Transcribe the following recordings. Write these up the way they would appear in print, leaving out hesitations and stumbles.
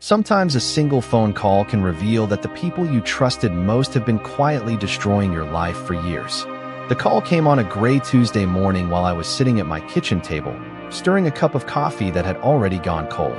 Sometimes a single phone call can reveal that the people you trusted most have been quietly destroying your life for years. The call came on a gray Tuesday morning while I was sitting at my kitchen table, stirring a cup of coffee that had already gone cold.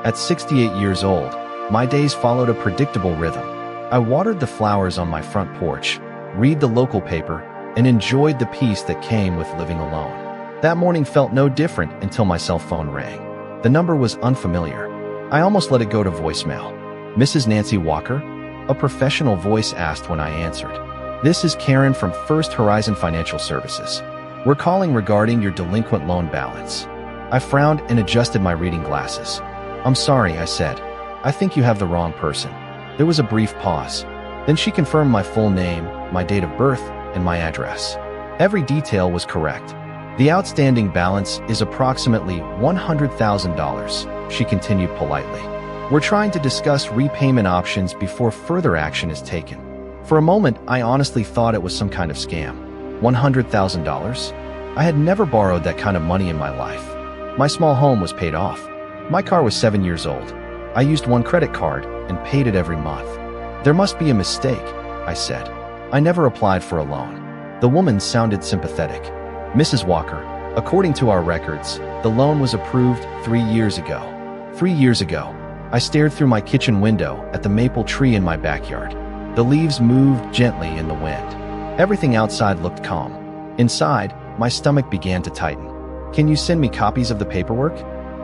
At 68 years old, my days followed a predictable rhythm. I watered the flowers on my front porch, read the local paper, and enjoyed the peace that came with living alone. That morning felt no different until my cell phone rang. The number was unfamiliar. I almost let it go to voicemail. "Mrs. Nancy Walker?" a professional voice asked when I answered. "This is Karen from First Horizon Financial Services. We're calling regarding your delinquent loan balance." I frowned and adjusted my reading glasses. "I'm sorry," I said. "I think you have the wrong person." There was a brief pause. Then she confirmed my full name, my date of birth, and my address. Every detail was correct. "The outstanding balance is approximately $100,000, she continued politely. "We're trying to discuss repayment options before further action is taken." For a moment, I honestly thought it was some kind of scam. $100,000? I had never borrowed that kind of money in my life. My small home was paid off. My car was 7 years old. I used one credit card and paid it every month. "There must be a mistake," I said. "I never applied for a loan." The woman sounded sympathetic. "Mrs. Walker, according to our records, the loan was approved 3 years ago." 3 years ago. I stared through my kitchen window at the maple tree in my backyard. The leaves moved gently in the wind. Everything outside looked calm. Inside, my stomach began to tighten. "Can you send me copies of the paperwork?"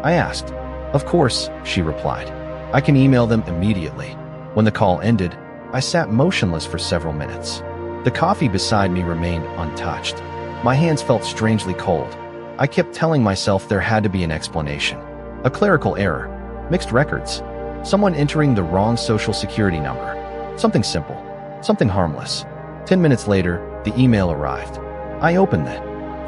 I asked. "Of course," she replied. "I can email them immediately." When the call ended, I sat motionless for several minutes. The coffee beside me remained untouched. My hands felt strangely cold. I kept telling myself there had to be an explanation. A clerical error. Mixed records. Someone entering the wrong social security number. Something simple. Something harmless. 10 minutes later, the email arrived. I opened the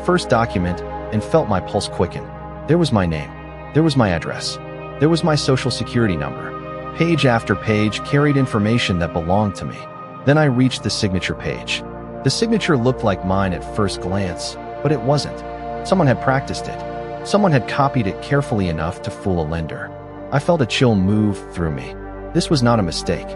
first document and felt my pulse quicken. There was my name. There was my address. There was my social security number. Page after page carried information that belonged to me. Then I reached the signature page. The signature looked like mine at first glance, but it wasn't. Someone had practiced it. Someone had copied it carefully enough to fool a lender. I felt a chill move through me. This was not a mistake.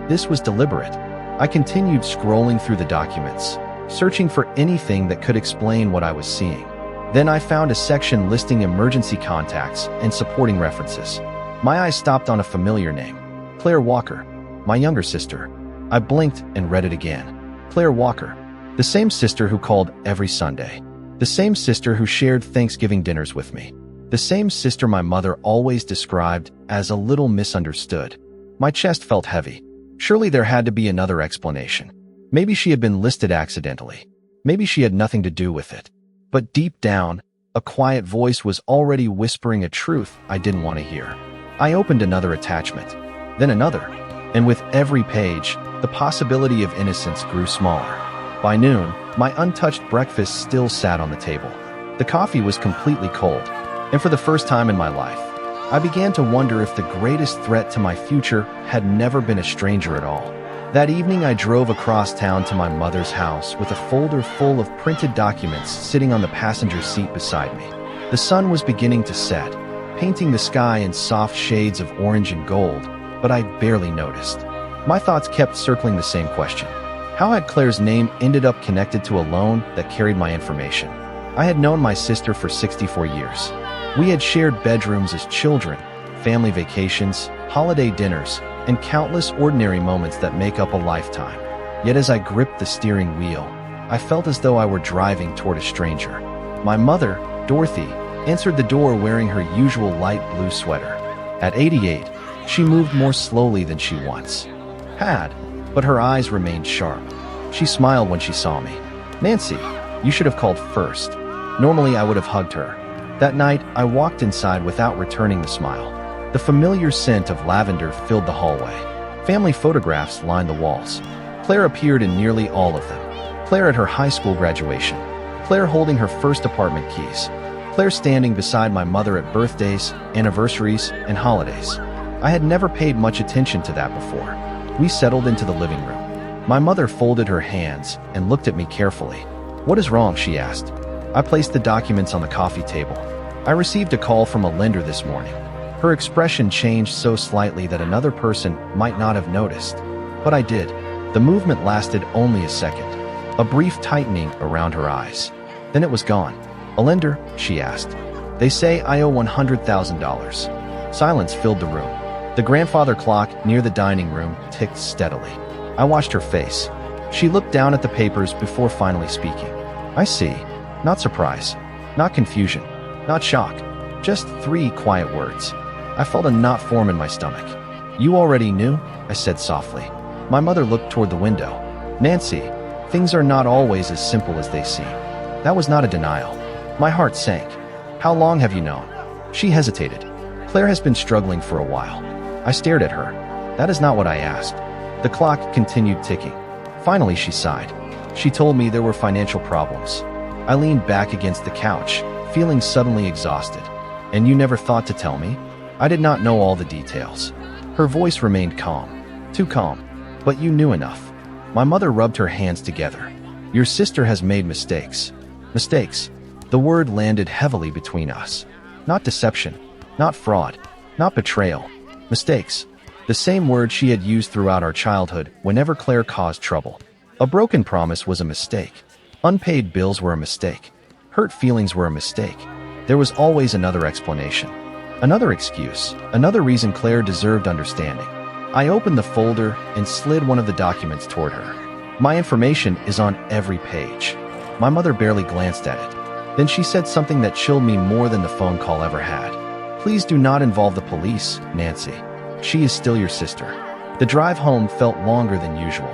This was deliberate. I continued scrolling through the documents, searching for anything that could explain what I was seeing. Then I found a section listing emergency contacts and supporting references. My eyes stopped on a familiar name. Claire Walker, my younger sister. I blinked and read it again. Claire Walker. The same sister who called every Sunday. The same sister who shared Thanksgiving dinners with me. The same sister my mother always described as a little misunderstood. My chest felt heavy. Surely there had to be another explanation. Maybe she had been listed accidentally. Maybe she had nothing to do with it. But deep down, a quiet voice was already whispering a truth I didn't want to hear. I opened another attachment, then another, and with every page, the possibility of innocence grew smaller. By noon, my untouched breakfast still sat on the table. The coffee was completely cold, and for the first time in my life, I began to wonder if the greatest threat to my future had never been a stranger at all. That evening, I drove across town to my mother's house with a folder full of printed documents sitting on the passenger seat beside me. The sun was beginning to set, painting the sky in soft shades of orange and gold, but I barely noticed. My thoughts kept circling the same question. How had Claire's name ended up connected to a loan that carried my information? I had known my sister for 64 years. We had shared bedrooms as children, family vacations, holiday dinners, and countless ordinary moments that make up a lifetime. Yet as I gripped the steering wheel, I felt as though I were driving toward a stranger. My mother, Dorothy, answered the door wearing her usual light blue sweater. At 88, she moved more slowly than she once had, but her eyes remained sharp. She smiled when she saw me. "Nancy, you should have called first." Normally, I would have hugged her. That night, I walked inside without returning the smile. The familiar scent of lavender filled the hallway. Family photographs lined the walls. Claire appeared in nearly all of them. Claire at her high school graduation. Claire holding her first apartment keys. Claire standing beside my mother at birthdays, anniversaries, and holidays. I had never paid much attention to that before. We settled into the living room. My mother folded her hands and looked at me carefully. "What is wrong?" she asked. I placed the documents on the coffee table. "I received a call from a lender this morning. Her expression changed so slightly that another person might not have noticed. But I did. The movement lasted only a second. A brief tightening around her eyes. Then it was gone. "A lender?" she asked. "They say I owe $100,000. Silence filled the room. The grandfather clock near the dining room ticked steadily. I watched her face. She looked down at the papers before finally speaking. "I see." Not surprise. Not confusion. Not shock. Just 3 quiet words. I felt a knot form in my stomach. "You already knew?" I said softly. My mother looked toward the window. "Nancy, things are not always as simple as they seem." That was not a denial. My heart sank. "How long have you known?" She hesitated. "Claire has been struggling for a while." I stared at her. "That is not what I asked." The clock continued ticking. Finally, she sighed. She told me there were financial problems. I leaned back against the couch, feeling suddenly exhausted. "And you never thought to tell me?" I did not know all the details. Her voice remained calm. Too calm. "But you knew enough." My mother rubbed her hands together. "Your sister has made mistakes." Mistakes. The word landed heavily between us. Not deception. Not fraud. Not betrayal. Mistakes. The same word she had used throughout our childhood whenever Claire caused trouble. A broken promise was a mistake. Unpaid bills were a mistake. Hurt feelings were a mistake. There was always another explanation. Another excuse. Another reason Claire deserved understanding. I opened the folder and slid one of the documents toward her. "My information is on every page." My mother barely glanced at it. Then she said something that chilled me more than the phone call ever had. "Please do not involve the police, Nancy. She is still your sister." The drive home felt longer than usual.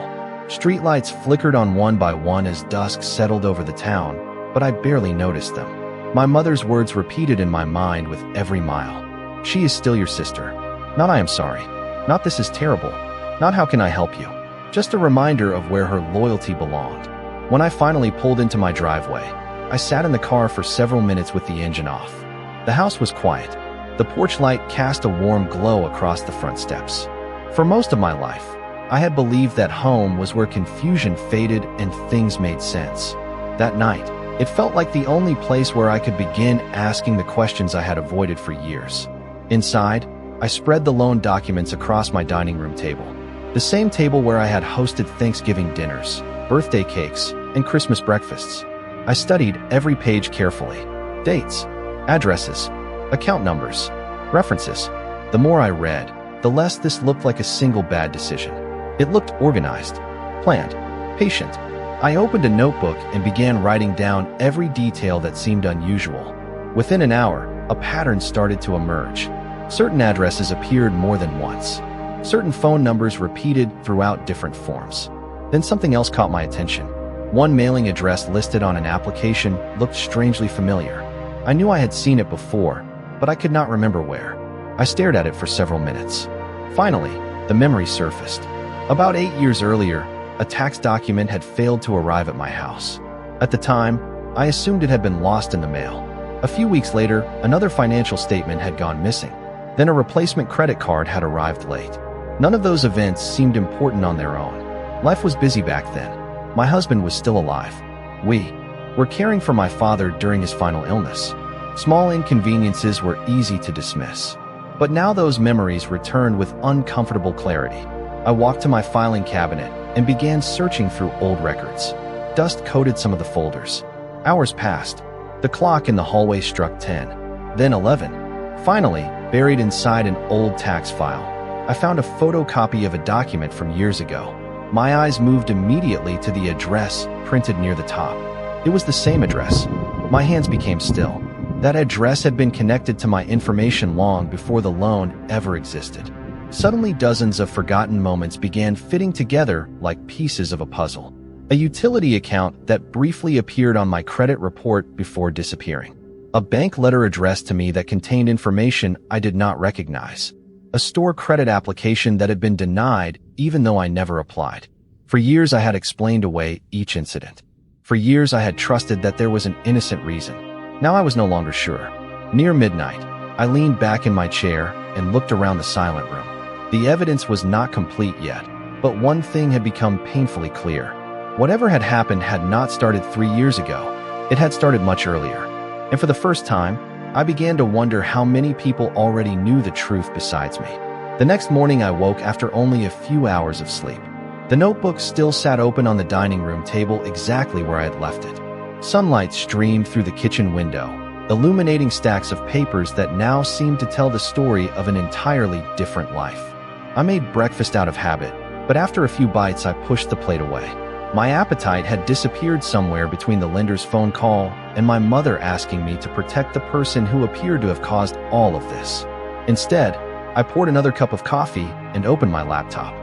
Streetlights flickered on one by one as dusk settled over the town, but I barely noticed them. My mother's words repeated in my mind with every mile. "She is still your sister." Not "I am sorry." Not "this is terrible." Not "how can I help you." Just a reminder of where her loyalty belonged. When I finally pulled into my driveway, I sat in the car for several minutes with the engine off. The house was quiet. The porch light cast a warm glow across the front steps. For most of my life, I had believed that home was where confusion faded and things made sense. That night, it felt like the only place where I could begin asking the questions I had avoided for years. Inside, I spread the loan documents across my dining room table. The same table where I had hosted Thanksgiving dinners, birthday cakes, and Christmas breakfasts. I studied every page carefully. Dates, addresses, account numbers, references. The more I read, the less this looked like a single bad decision. It looked organized, planned, patient. I opened a notebook and began writing down every detail that seemed unusual. Within an hour, a pattern started to emerge. Certain addresses appeared more than once. Certain phone numbers repeated throughout different forms. Then something else caught my attention. One mailing address listed on an application looked strangely familiar. I knew I had seen it before, but I could not remember where. I stared at it for several minutes. Finally, the memory surfaced. About 8 years earlier, a tax document had failed to arrive at my house. At the time, I assumed it had been lost in the mail. A few weeks later, another financial statement had gone missing. Then a replacement credit card had arrived late. None of those events seemed important on their own. Life was busy back then. My husband was still alive. We were caring for my father during his final illness. Small inconveniences were easy to dismiss. But now those memories returned with uncomfortable clarity. I walked to my filing cabinet and began searching through old records. Dust coated some of the folders. Hours passed. The clock in the hallway struck 10, then 11. Finally, buried inside an old tax file, I found a photocopy of a document from years ago. My eyes moved immediately to the address printed near the top. It was the same address. My hands became still. That address had been connected to my information long before the loan ever existed. Suddenly, dozens of forgotten moments began fitting together like pieces of a puzzle. A utility account that briefly appeared on my credit report before disappearing. A bank letter addressed to me that contained information I did not recognize. A store credit application that had been denied even though I never applied. For years, I had explained away each incident. For years, I had trusted that there was an innocent reason. Now I was no longer sure. Near midnight, I leaned back in my chair and looked around the silent room. The evidence was not complete yet, but one thing had become painfully clear. Whatever had happened had not started 3 years ago. It had started much earlier. And for the first time, I began to wonder how many people already knew the truth besides me. The next morning I woke after only a few hours of sleep. The notebook still sat open on the dining room table exactly where I had left it. Sunlight streamed through the kitchen window, illuminating stacks of papers that now seemed to tell the story of an entirely different life. I made breakfast out of habit, but after a few bites I pushed the plate away. My appetite had disappeared somewhere between the lender's phone call and my mother asking me to protect the person who appeared to have caused all of this. Instead, I poured another cup of coffee and opened my laptop.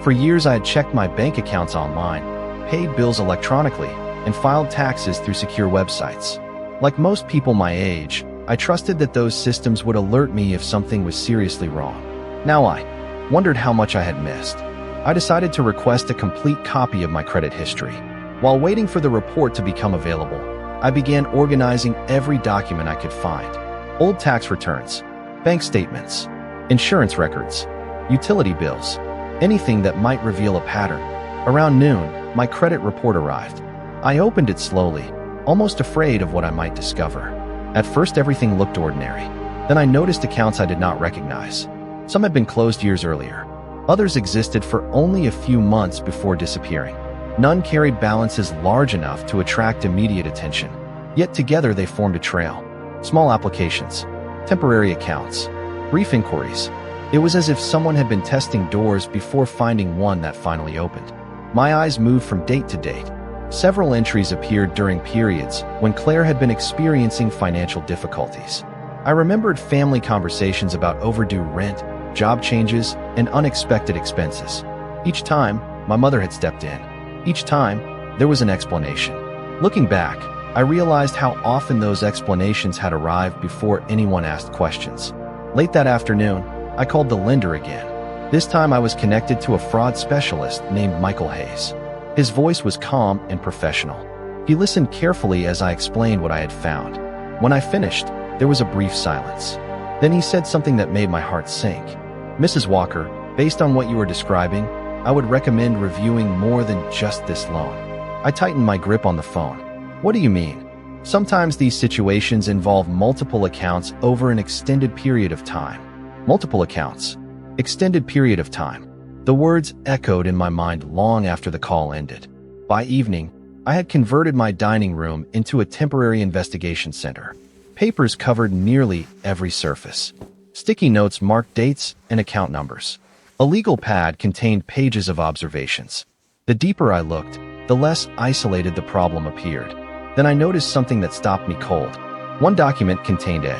For years I had checked my bank accounts online, paid bills electronically, and filed taxes through secure websites. Like most people my age, I trusted that those systems would alert me if something was seriously wrong. Now I wondered how much I had missed. I decided to request a complete copy of my credit history. While waiting for the report to become available, I began organizing every document I could find. Old tax returns, bank statements, insurance records, utility bills, anything that might reveal a pattern. Around noon, my credit report arrived. I opened it slowly, almost afraid of what I might discover. At first, everything looked ordinary. Then I noticed accounts I did not recognize. Some had been closed years earlier. Others existed for only a few months before disappearing. None carried balances large enough to attract immediate attention. Yet together they formed a trail. Small applications, temporary accounts, brief inquiries. It was as if someone had been testing doors before finding one that finally opened. My eyes moved from date to date. Several entries appeared during periods when Claire had been experiencing financial difficulties. I remembered family conversations about overdue rent, job changes, and unexpected expenses. Each time, my mother had stepped in. Each time, there was an explanation. Looking back, I realized how often those explanations had arrived before anyone asked questions. Late that afternoon, I called the lender again. This time I was connected to a fraud specialist named Michael Hayes. His voice was calm and professional. He listened carefully as I explained what I had found. When I finished, there was a brief silence. Then he said something that made my heart sink. "Mrs. Walker, based on what you are describing, I would recommend reviewing more than just this loan." I tightened my grip on the phone. "What do you mean?" "Sometimes these situations involve multiple accounts over an extended period of time." Multiple accounts. Extended period of time. The words echoed in my mind long after the call ended. By evening, I had converted my dining room into a temporary investigation center. Papers covered nearly every surface. Sticky notes marked dates and account numbers. A legal pad contained pages of observations. The deeper I looked, the less isolated the problem appeared. Then I noticed something that stopped me cold. One document contained a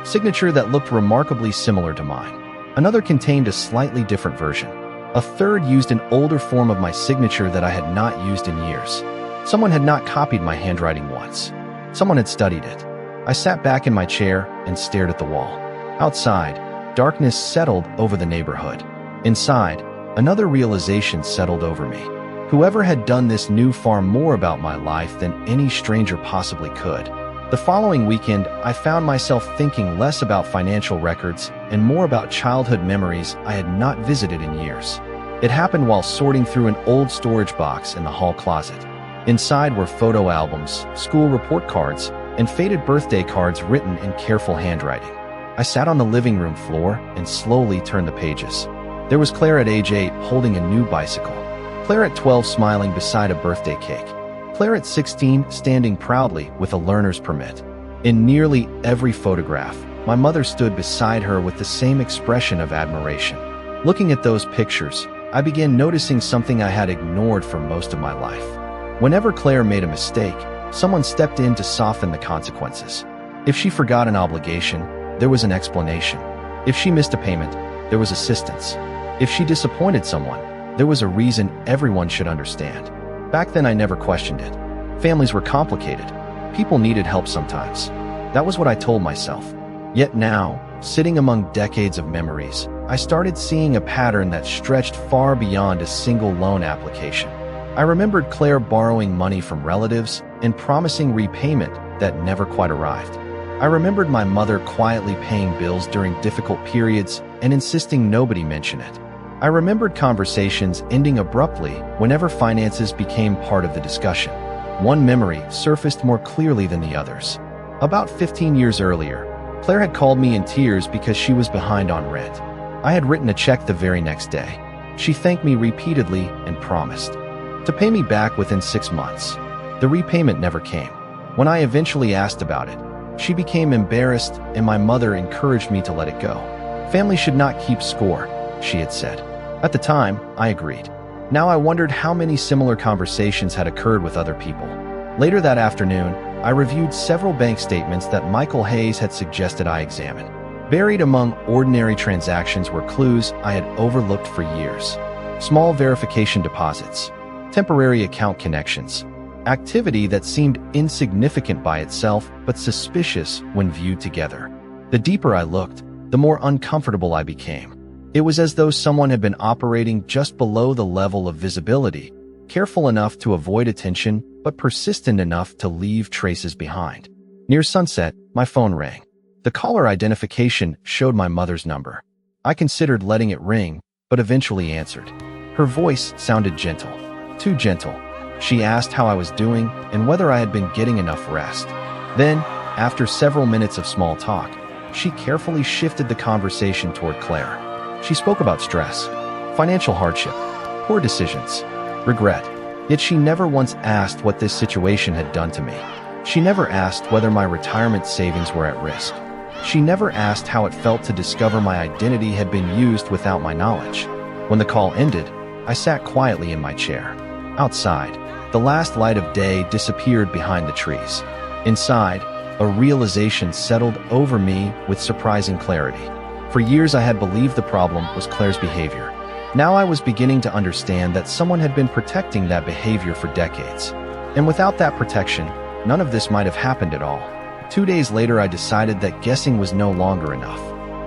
signature that looked remarkably similar to mine. Another contained a slightly different version. A third used an older form of my signature that I had not used in years. Someone had not copied my handwriting once. Someone had studied it. I sat back in my chair and stared at the wall. Outside, darkness settled over the neighborhood. Inside, another realization settled over me. Whoever had done this knew far more about my life than any stranger possibly could. The following weekend, I found myself thinking less about financial records and more about childhood memories I had not visited in years. It happened while sorting through an old storage box in the hall closet. Inside were photo albums, school report cards, and faded birthday cards written in careful handwriting. I sat on the living room floor and slowly turned the pages. There was Claire at age 8 holding a new bicycle. Claire at 12 smiling beside a birthday cake. Claire at 16 standing proudly with a learner's permit. In nearly every photograph, my mother stood beside her with the same expression of admiration. Looking at those pictures, I began noticing something I had ignored for most of my life. Whenever Claire made a mistake, someone stepped in to soften the consequences. If she forgot an obligation, there was an explanation. If she missed a payment, there was assistance. If she disappointed someone, there was a reason everyone should understand. Back then I never questioned it. Families were complicated. People needed help sometimes. That was what I told myself. Yet now, sitting among decades of memories, I started seeing a pattern that stretched far beyond a single loan application. I remembered Claire borrowing money from relatives and promising repayment that never quite arrived. I remembered my mother quietly paying bills during difficult periods and insisting nobody mention it. I remembered conversations ending abruptly whenever finances became part of the discussion. One memory surfaced more clearly than the others. About 15 years earlier, Claire had called me in tears because she was behind on rent. I had written a check the very next day. She thanked me repeatedly and promised to pay me back within 6 months. The repayment never came. When I eventually asked about it, she became embarrassed and my mother encouraged me to let it go. Family should not keep score, she had said. At the time, I agreed. Now I wondered how many similar conversations had occurred with other people. Later that afternoon, I reviewed several bank statements that Michael Hayes had suggested I examine. Buried among ordinary transactions were clues I had overlooked for years. Small verification deposits, temporary account connections, activity that seemed insignificant by itself but suspicious when viewed together. The deeper I looked, the more uncomfortable I became. It was as though someone had been operating just below the level of visibility, careful enough to avoid attention but persistent enough to leave traces behind. Near sunset, my phone rang. The caller identification showed my mother's number. I considered letting it ring, but eventually answered. Her voice sounded gentle. Too gentle. She asked how I was doing and whether I had been getting enough rest. Then, after several minutes of small talk, she carefully shifted the conversation toward Claire. She spoke about stress, financial hardship, poor decisions, regret. Yet she never once asked what this situation had done to me. She never asked whether my retirement savings were at risk. She never asked how it felt to discover my identity had been used without my knowledge. When the call ended, I sat quietly in my chair. Outside, the last light of day disappeared behind the trees. Inside, a realization settled over me with surprising clarity. For years I had believed the problem was Claire's behavior. Now I was beginning to understand that someone had been protecting that behavior for decades. And without that protection, none of this might have happened at all. 2 days later, I decided that guessing was no longer enough.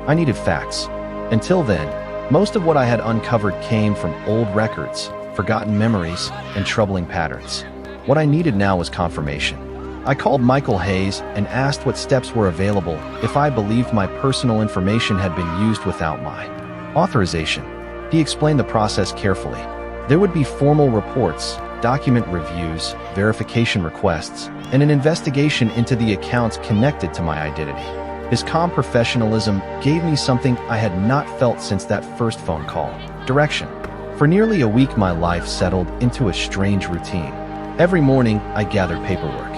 I needed facts. Until then, most of what I had uncovered came from old records, forgotten memories, and troubling patterns. What I needed now was confirmation. I called Michael Hayes and asked what steps were available if I believed my personal information had been used without my authorization. He explained the process carefully. There would be formal reports, document reviews, verification requests, and an investigation into the accounts connected to my identity. His calm professionalism gave me something I had not felt since that first phone call: direction. For nearly a week, my life settled into a strange routine. Every morning, I gathered paperwork.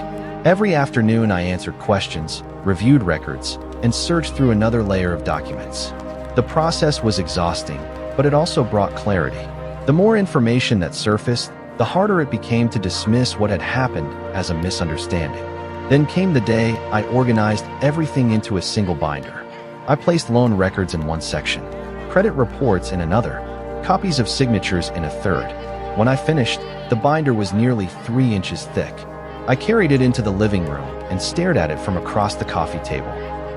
Every afternoon, I answered questions, reviewed records, and searched through another layer of documents. The process was exhausting, but it also brought clarity. The more information that surfaced, the harder it became to dismiss what had happened as a misunderstanding. Then came the day I organized everything into a single binder. I placed loan records in one section, credit reports in another, copies of signatures in a third. When I finished, the binder was nearly 3 inches thick. I carried it into the living room and stared at it from across the coffee table.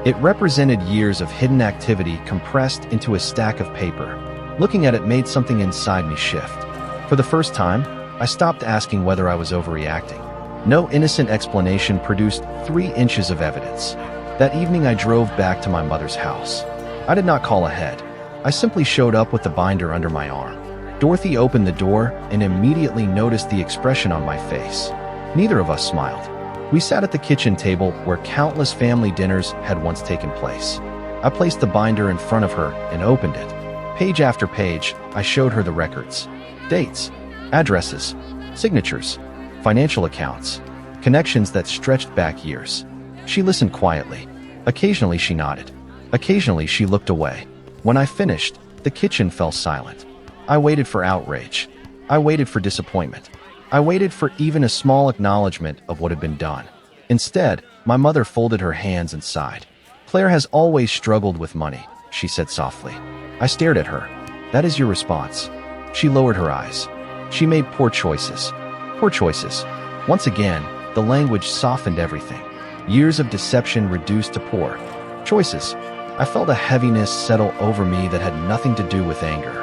It represented years of hidden activity compressed into a stack of paper. Looking at it made something inside me shift. For the first time, I stopped asking whether I was overreacting. No innocent explanation produced 3 inches of evidence. That evening, I drove back to my mother's house. I did not call ahead. I simply showed up with the binder under my arm. Dorothy opened the door and immediately noticed the expression on my face. Neither of us smiled. We sat at the kitchen table where countless family dinners had once taken place. I placed the binder in front of her and opened it. Page after page, I showed her the records, dates, addresses, signatures, financial accounts, connections that stretched back years. She listened quietly. Occasionally she nodded. Occasionally she looked away. When I finished, the kitchen fell silent. I waited for outrage. I waited for disappointment. I waited for even a small acknowledgement of what had been done. Instead, my mother folded her hands and sighed. "Claire has always struggled with money," she said softly. I stared at her. "That is your response." She lowered her eyes. "She made poor choices." Poor choices. Once again, the language softened everything. Years of deception reduced to poor choices. I felt a heaviness settle over me that had nothing to do with anger.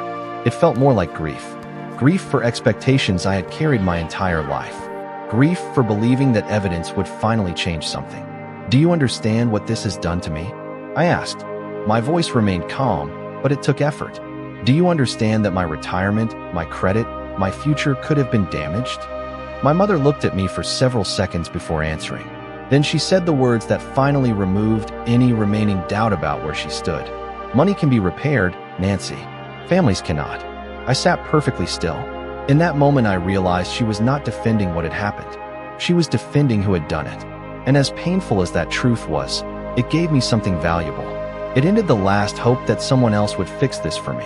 It felt more like grief. Grief for expectations I had carried my entire life. Grief for believing that evidence would finally change something. "Do you understand what this has done to me?" I asked. My voice remained calm, but it took effort. "Do you understand that my retirement, my credit, my future could have been damaged?" My mother looked at me for several seconds before answering. Then she said the words that finally removed any remaining doubt about where she stood. Money can be repaired, Nancy. Families cannot. I sat perfectly still. In that moment, I realized she was not defending what had happened. She was defending who had done it. And as painful as that truth was, it gave me something valuable. It ended the last hope that someone else would fix this for me.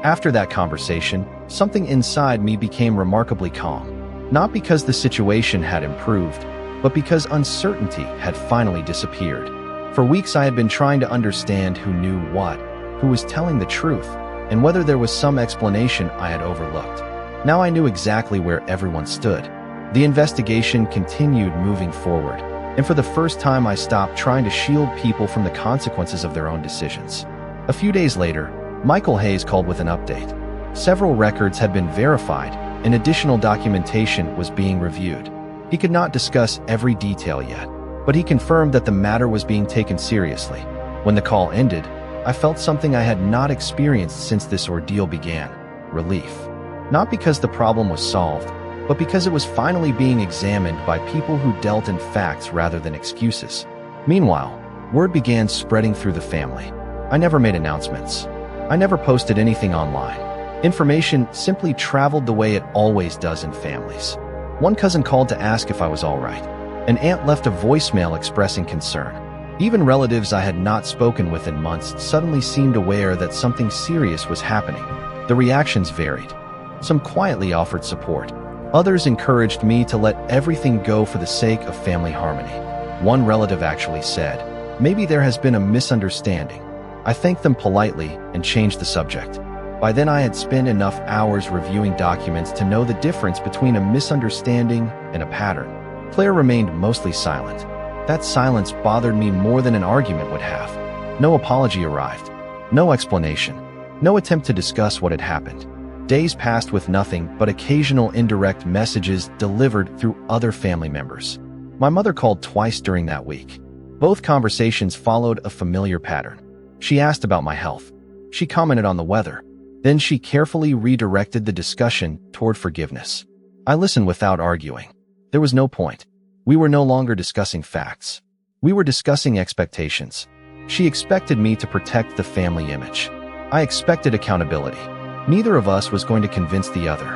After that conversation, something inside me became remarkably calm. Not because the situation had improved, but because uncertainty had finally disappeared. For weeks I had been trying to understand who knew what, who was telling the truth, and whether there was some explanation I had overlooked. Now I knew exactly where everyone stood. The investigation continued moving forward, and for the first time I stopped trying to shield people from the consequences of their own decisions. A few days later, Michael Hayes called with an update. Several records had been verified, and additional documentation was being reviewed. He could not discuss every detail yet, but he confirmed that the matter was being taken seriously. When the call ended, I felt something I had not experienced since this ordeal began: relief. Not because the problem was solved, but because it was finally being examined by people who dealt in facts rather than excuses. Meanwhile, word began spreading through the family. I never made announcements. I never posted anything online. Information simply traveled the way it always does in families. One cousin called to ask if I was all right. An aunt left a voicemail expressing concern. Even relatives I had not spoken with in months suddenly seemed aware that something serious was happening. The reactions varied. Some quietly offered support. Others encouraged me to let everything go for the sake of family harmony. One relative actually said, "Maybe there has been a misunderstanding." I thanked them politely and changed the subject. By then I had spent enough hours reviewing documents to know the difference between a misunderstanding and a pattern. Claire remained mostly silent. That silence bothered me more than an argument would have. No apology arrived. No explanation. No attempt to discuss what had happened. Days passed with nothing but occasional indirect messages delivered through other family members. My mother called twice during that week. Both conversations followed a familiar pattern. She asked about my health. She commented on the weather. Then she carefully redirected the discussion toward forgiveness. I listened without arguing. There was no point. We were no longer discussing facts. We were discussing expectations. She expected me to protect the family image. I expected accountability. Neither of us was going to convince the other.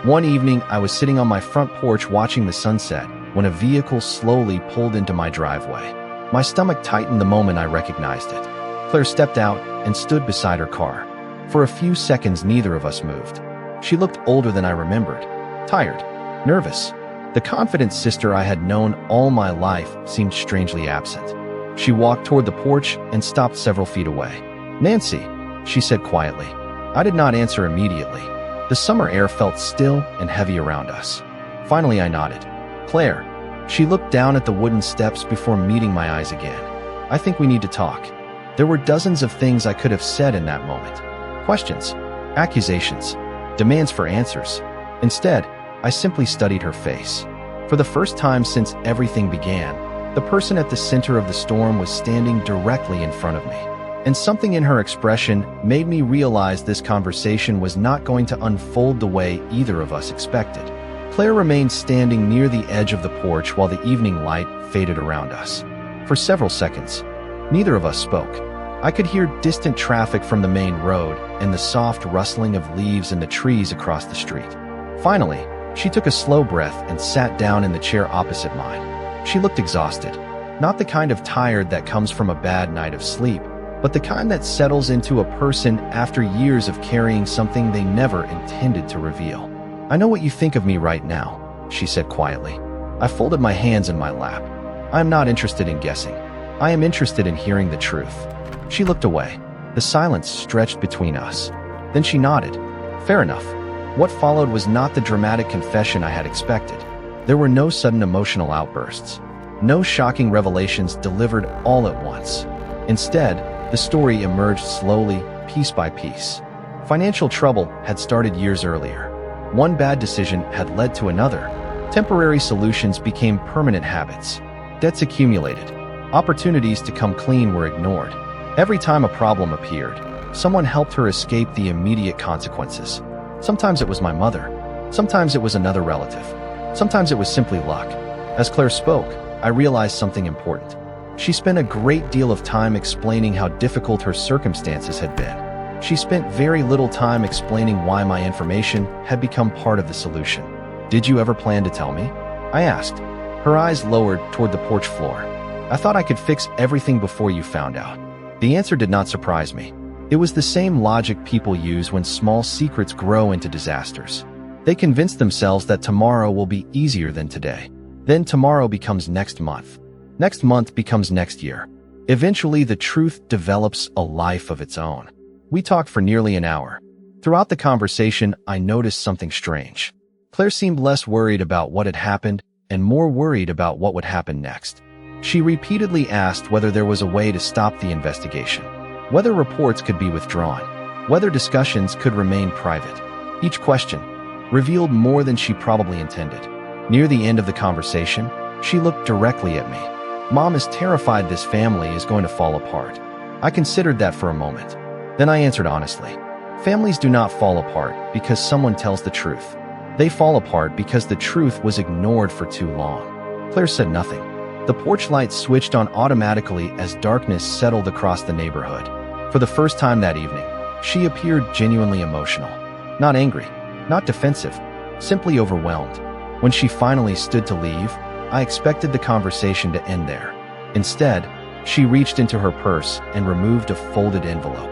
One evening, I was sitting on my front porch watching the sunset when a vehicle slowly pulled into my driveway. My stomach tightened the moment I recognized it. Claire stepped out and stood beside her car. For a few seconds, neither of us moved. She looked older than I remembered, tired, nervous. The confident sister I had known all my life seemed strangely absent. She walked toward the porch and stopped several feet away. "Nancy," she said quietly. I did not answer immediately. The summer air felt still and heavy around us. Finally, I nodded. "Claire." She looked down at the wooden steps before meeting my eyes again. "I think we need to talk." There were dozens of things I could have said in that moment. Questions, accusations, demands for answers. Instead, I simply studied her face. For the first time since everything began, the person at the center of the storm was standing directly in front of me. And something in her expression made me realize this conversation was not going to unfold the way either of us expected. Claire remained standing near the edge of the porch while the evening light faded around us. For several seconds, neither of us spoke. I could hear distant traffic from the main road and the soft rustling of leaves in the trees across the street. Finally, she took a slow breath and sat down in the chair opposite mine. She looked exhausted, not the kind of tired that comes from a bad night of sleep, but the kind that settles into a person after years of carrying something they never intended to reveal. "I know what you think of me right now," she said quietly. I folded my hands in my lap. "I am not interested in guessing. I am interested in hearing the truth." She looked away. The silence stretched between us. Then she nodded. "Fair enough." What followed was not the dramatic confession I had expected. There were no sudden emotional outbursts. No shocking revelations delivered all at once. Instead, the story emerged slowly, piece by piece. Financial trouble had started years earlier. One bad decision had led to another. Temporary solutions became permanent habits. Debts accumulated. Opportunities to come clean were ignored. Every time a problem appeared, someone helped her escape the immediate consequences. Sometimes it was my mother. Sometimes it was another relative. Sometimes it was simply luck. As Claire spoke, I realized something important. She spent a great deal of time explaining how difficult her circumstances had been. She spent very little time explaining why my information had become part of the solution. "Did you ever plan to tell me?" I asked. Her eyes lowered toward the porch floor. "I thought I could fix everything before you found out." The answer did not surprise me. It was the same logic people use when small secrets grow into disasters. They convince themselves that tomorrow will be easier than today. Then tomorrow becomes next month. Next month becomes next year. Eventually, the truth develops a life of its own. We talked for nearly an hour. Throughout the conversation, I noticed something strange. Claire seemed less worried about what had happened and more worried about what would happen next. She repeatedly asked whether there was a way to stop the investigation, whether reports could be withdrawn, whether discussions could remain private. Each question revealed more than she probably intended. Near the end of the conversation, she looked directly at me. "Mom is terrified this family is going to fall apart." I considered that for a moment. Then I answered honestly. Families do not fall apart because someone tells the truth. They fall apart because the truth was ignored for too long. Claire said nothing. The porch light switched on automatically as darkness settled across the neighborhood. For the first time that evening, she appeared genuinely emotional. Not angry, not defensive, simply overwhelmed. When she finally stood to leave, I expected the conversation to end there. Instead, she reached into her purse and removed a folded envelope.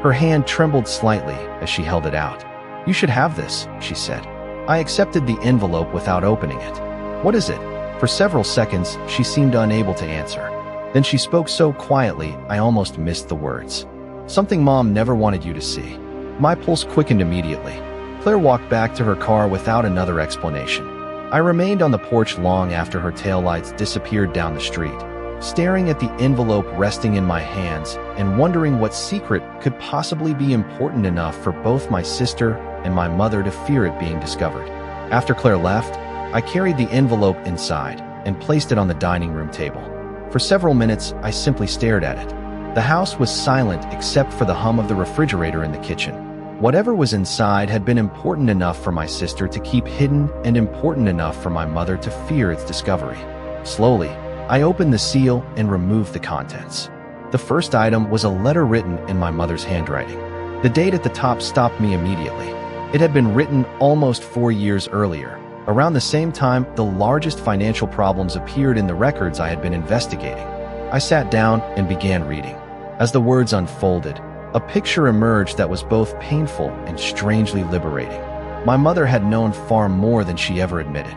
Her hand trembled slightly as she held it out. "You should have this," she said. I accepted the envelope without opening it. "What is it?" For several seconds, she seemed unable to answer. Then she spoke so quietly, I almost missed the words. "Something Mom never wanted you to see." My pulse quickened immediately. Claire walked back to her car without another explanation. I remained on the porch long after her taillights disappeared down the street, staring at the envelope resting in my hands and wondering what secret could possibly be important enough for both my sister and my mother to fear it being discovered. After Claire left, I carried the envelope inside and placed it on the dining room table. For several minutes, I simply stared at it. The house was silent except for the hum of the refrigerator in the kitchen. Whatever was inside had been important enough for my sister to keep hidden and important enough for my mother to fear its discovery. Slowly, I opened the seal and removed the contents. The first item was a letter written in my mother's handwriting. The date at the top stopped me immediately. It had been written almost 4 years earlier. Around the same time, the largest financial problems appeared in the records I had been investigating. I sat down and began reading. As the words unfolded, a picture emerged that was both painful and strangely liberating. My mother had known far more than she ever admitted.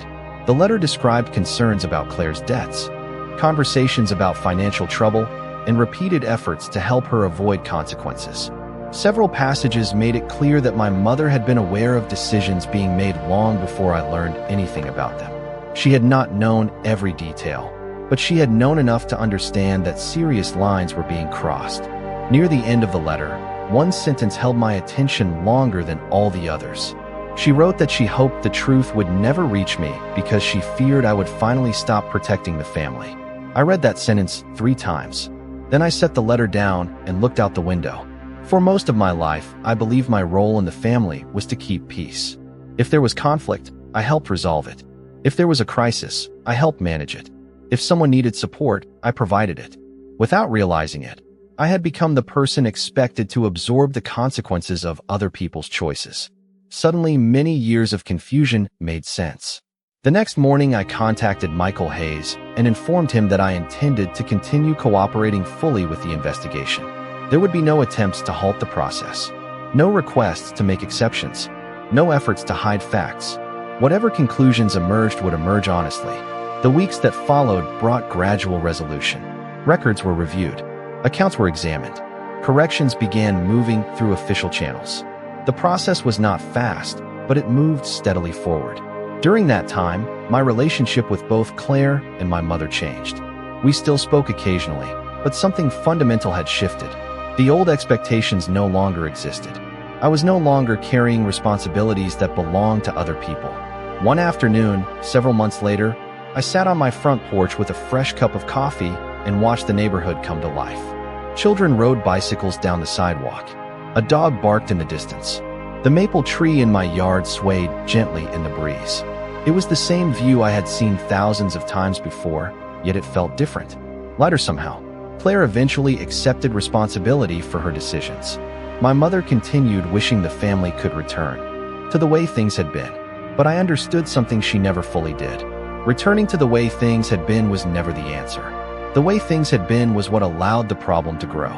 The letter described concerns about Claire's debts, conversations about financial trouble, and repeated efforts to help her avoid consequences. Several passages made it clear that my mother had been aware of decisions being made long before I learned anything about them. She had not known every detail, but she had known enough to understand that serious lines were being crossed. Near the end of the letter, one sentence held my attention longer than all the others. She wrote that she hoped the truth would never reach me because she feared I would finally stop protecting the family. I read that sentence 3 times. Then I set the letter down and looked out the window. For most of my life, I believed my role in the family was to keep peace. If there was conflict, I helped resolve it. If there was a crisis, I helped manage it. If someone needed support, I provided it. Without realizing it, I had become the person expected to absorb the consequences of other people's choices. Suddenly, many years of confusion made sense. The next morning, I contacted Michael Hayes and informed him that I intended to continue cooperating fully with the investigation. There would be no attempts to halt the process, no requests to make exceptions, no efforts to hide facts. Whatever conclusions emerged would emerge honestly. The weeks that followed brought gradual resolution. Records were reviewed. Accounts were examined. Corrections began moving through official channels. The process was not fast, but it moved steadily forward. During that time, my relationship with both Claire and my mother changed. We still spoke occasionally, but something fundamental had shifted. The old expectations no longer existed. I was no longer carrying responsibilities that belonged to other people. One afternoon, several months later, I sat on my front porch with a fresh cup of coffee and watched the neighborhood come to life. Children rode bicycles down the sidewalk. A dog barked in the distance. The maple tree in my yard swayed gently in the breeze. It was the same view I had seen thousands of times before, yet it felt different. Lighter somehow. Claire eventually accepted responsibility for her decisions. My mother continued wishing the family could return to the way things had been, but I understood something she never fully did. Returning to the way things had been was never the answer. The way things had been was what allowed the problem to grow.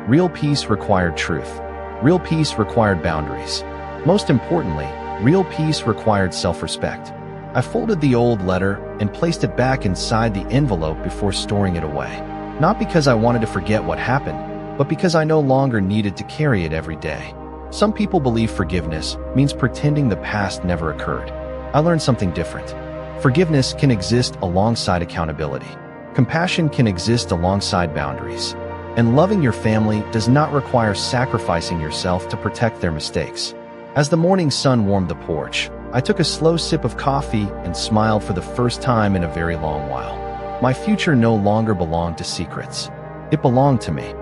Real peace required truth. Real peace required boundaries. Most importantly, real peace required self-respect. I folded the old letter and placed it back inside the envelope before storing it away. Not because I wanted to forget what happened, but because I no longer needed to carry it every day. Some people believe forgiveness means pretending the past never occurred. I learned something different. Forgiveness can exist alongside accountability. Compassion can exist alongside boundaries. And loving your family does not require sacrificing yourself to protect their mistakes. As the morning sun warmed the porch, I took a slow sip of coffee and smiled for the first time in a very long while. My future no longer belonged to secrets. It belonged to me.